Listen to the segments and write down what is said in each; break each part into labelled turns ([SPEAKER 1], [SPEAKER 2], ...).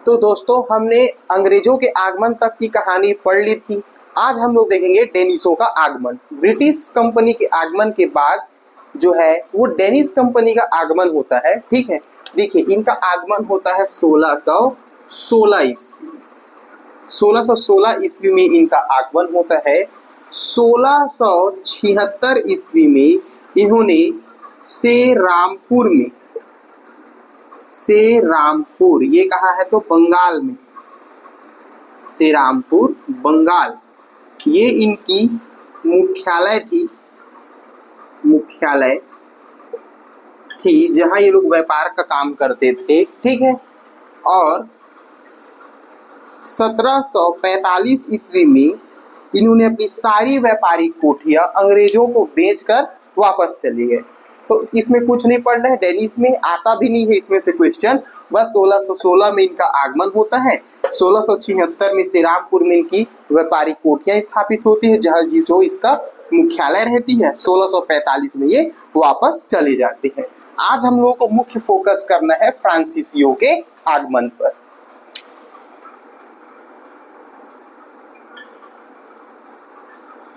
[SPEAKER 1] तो दोस्तों हमने अंग्रेजों के आगमन तक की कहानी पढ़ ली थी। आज हम लोग देखेंगे डेनिसों का आगमन। ब्रिटिश कंपनी के आगमन के बाद जो है वो डेनिस कंपनी का आगमन होता है। ठीक है, देखिए इनका आगमन होता है 1616 ईस्वी। 1616 ईस्वी में इनका आगमन होता है। 1676 ईस्वी में इन्होंने सेरामपुर ये कहा है तो बंगाल में, सेरामपुर बंगाल, ये इनकी मुख्यालय थी जहां ये लोग व्यापार का काम करते थे। ठीक है, और 1745 ईस्वी में इन्होंने अपनी सारी व्यापारिक कोठियां अंग्रेजों को बेचकर वापस चले गए। तो इसमें कुछ नहीं पढ़ना है, डेनिस में आता भी नहीं है इसमें से क्वेश्चन। बस 1616 में इनका आगमन होता है। 1676 में श्रीरामपुर में इनकी व्यापारिक कोठियां स्थापित होती है जहां जिसो इसका मुख्यालय रहती है। 1645 में ये वापस चले जाते हैं। आज हम लोगों को मुख्य फोकस करना है फ्रांसीसियों के आगमन पर।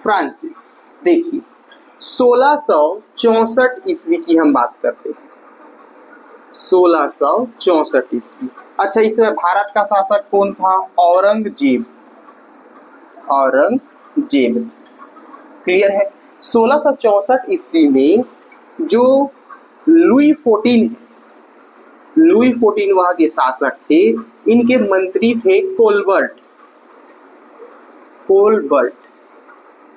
[SPEAKER 1] फ्रांसिस, देखिए 1664 ईस्वी की हम बात करते हैं। 1664 ईस्वी। अच्छा, इसमें भारत का शासक कौन था? औरंगजेब। क्लियर है। 1664 ईस्वी में जो लुई फोर्टीन वहां के शासक थे। इनके मंत्री थे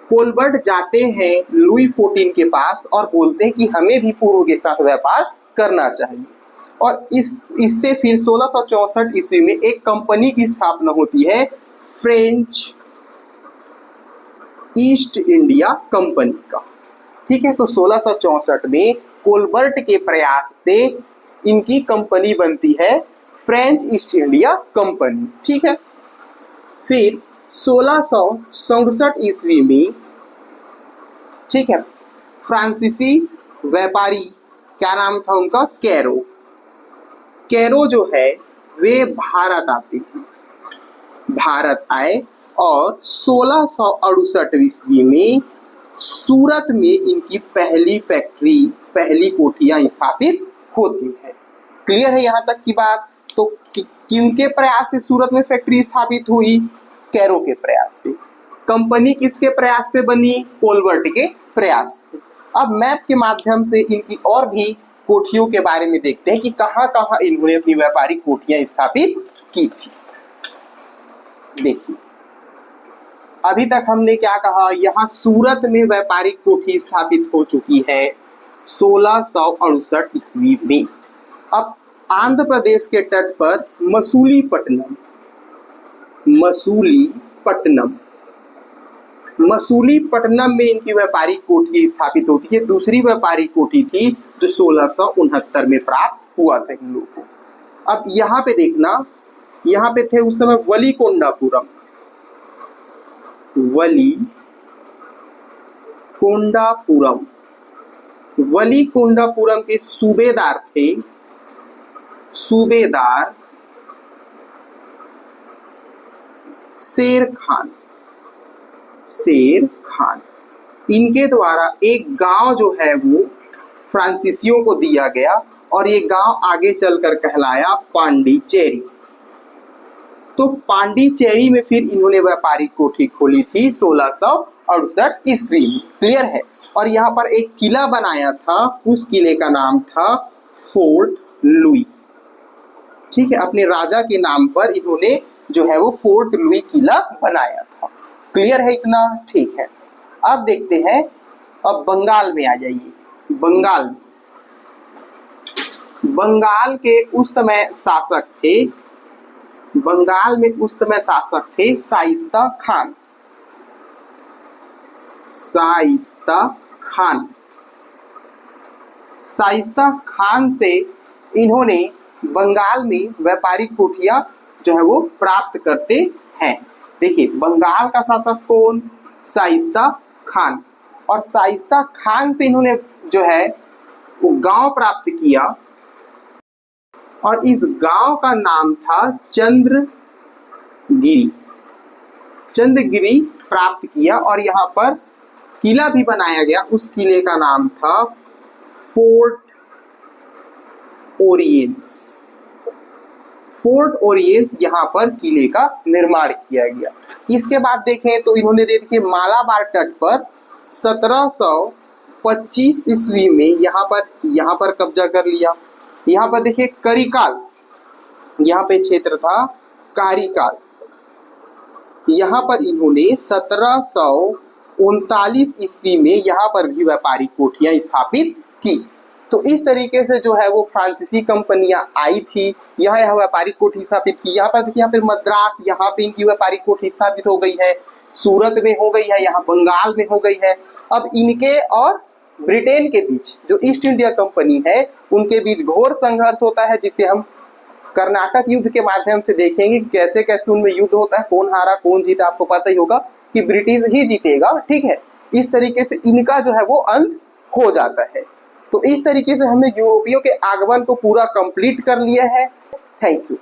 [SPEAKER 1] कोलबर्ट जाते हैं लुई फोर्टीन के पास और बोलते हैं कि हमें भी पूर्व के साथ व्यापार करना चाहिए। और इससे फिर 1664 ईस्वी में एक कंपनी की स्थापना होती है, फ्रेंच ईस्ट इंडिया कंपनी का। ठीक है, तो 1664 में कोलबर्ट के प्रयास से इनकी कंपनी बनती है, फ्रेंच ईस्ट इंडिया कंपनी। ठीक है, फिर 1667 ईस्वी में, ठीक है, फ्रांसीसी व्यापारी, क्या नाम था उनका? कैरो जो है वे भारत आए और 1668 ईस्वी में सूरत में इनकी पहली कोठियां स्थापित होती है। क्लियर है यहाँ तक की बात? तो किनके प्रयास से सूरत में फैक्ट्री स्थापित हुई? कैरो के प्रयास से। कंपनी किसके प्रयास से बनी? कोलबर्ट के प्रयास से। अब मैप के माध्यम से इनकी और भी कोठियों के बारे में देखते हैं कि कहां कहां इन्होंने अपनी व्यापारिक कोठियां स्थापित की थी। देखिए, अभी तक हमने क्या कहा? यहाँ सूरत में व्यापारिक कोठी स्थापित हो चुकी है 1668 ईस्वी में। अब आंध्र प्रदेश के तट पर मसूलीपट्टनम में इनकी व्यापारिक कोठी स्थापित होती है। दूसरी व्यापारिक कोठी थी जो 1669 में प्राप्त हुआ था इन लोगों को। अब यहाँ पे देखना, यहाँ पे थे उस समय वलीकोंडापुरम के सूबेदार थे शेर खान। इनके द्वारा एक गांव जो है वो फ्रांसीसियों को दिया गया और ये गांव आगे चलकर कहलाया पांडिचेरी। तो पांडिचेरी में फिर इन्होंने व्यापारिक कोठी खोली थी 1668 ईस्वी में। क्लियर है। और यहाँ पर एक किला बनाया था, उस किले का नाम था फोर्ट लुई। ठीक है, अपने राजा के नाम पर इन्होंने जो है वो फोर्ट लुई किला बनाया था। क्लियर है इतना? ठीक है, अब देखते हैं, अब बंगाल में आ जाइए। बंगाल के उस समय शासक थे शाइस्ता खान से इन्होंने बंगाल में व्यापारिक कोठियां जो है वो प्राप्त करते हैं। देखिए, बंगाल का शासक कौन? शाइस्ता खान। और शाइस्ता खान से इन्होंने जो है वो गांव प्राप्त किया और इस गांव का नाम था चंद्रगिरी। चंद्रगिरी प्राप्त किया और यहाँ पर किला भी बनाया गया। उस किले का नाम था फोर्ट ओरियंस। फोर्ट ओरियंस यहाँ पर किले का निर्माण किया गया। इसके बाद देखें तो इन्होंने देखिए मालाबार तट पर 1725 ईस्वी में यहाँ पर कब्जा कर लिया। यहाँ पर देखिए करिकाल, यहाँ पे क्षेत्र था कारिकाल। यहाँ पर इन्होंने 1739 ईस्वी में यहाँ पर भी व्यापारिक कोठियां स्थापित की। तो इस तरीके से जो है वो फ्रांसीसी कंपनियां आई थी, यह व्यापारिक कोठी स्थापित की। यहाँ पर देखिए, यहाँ पे मद्रास, यहाँ पे इनकी व्यापारिक कोठी स्थापित हो गई है, सूरत में हो गई है, यहाँ बंगाल में हो गई है। अब इनके और ब्रिटेन के बीच जो ईस्ट इंडिया कंपनी है उनके बीच घोर संघर्ष होता है, जिसे हम कर्नाटक युद्ध के माध्यम से देखेंगे कि कैसे कैसे उनमें युद्ध होता है, कौन हारा कौन जीता। आपको पता ही होगा कि ब्रिटिश ही जीतेगा, ठीक है। इस तरीके से इनका जो है वो अंत हो जाता है। तो इस तरीके से हमने यूरोपियों के आगमन को पूरा कंप्लीट कर लिया है। Thank you.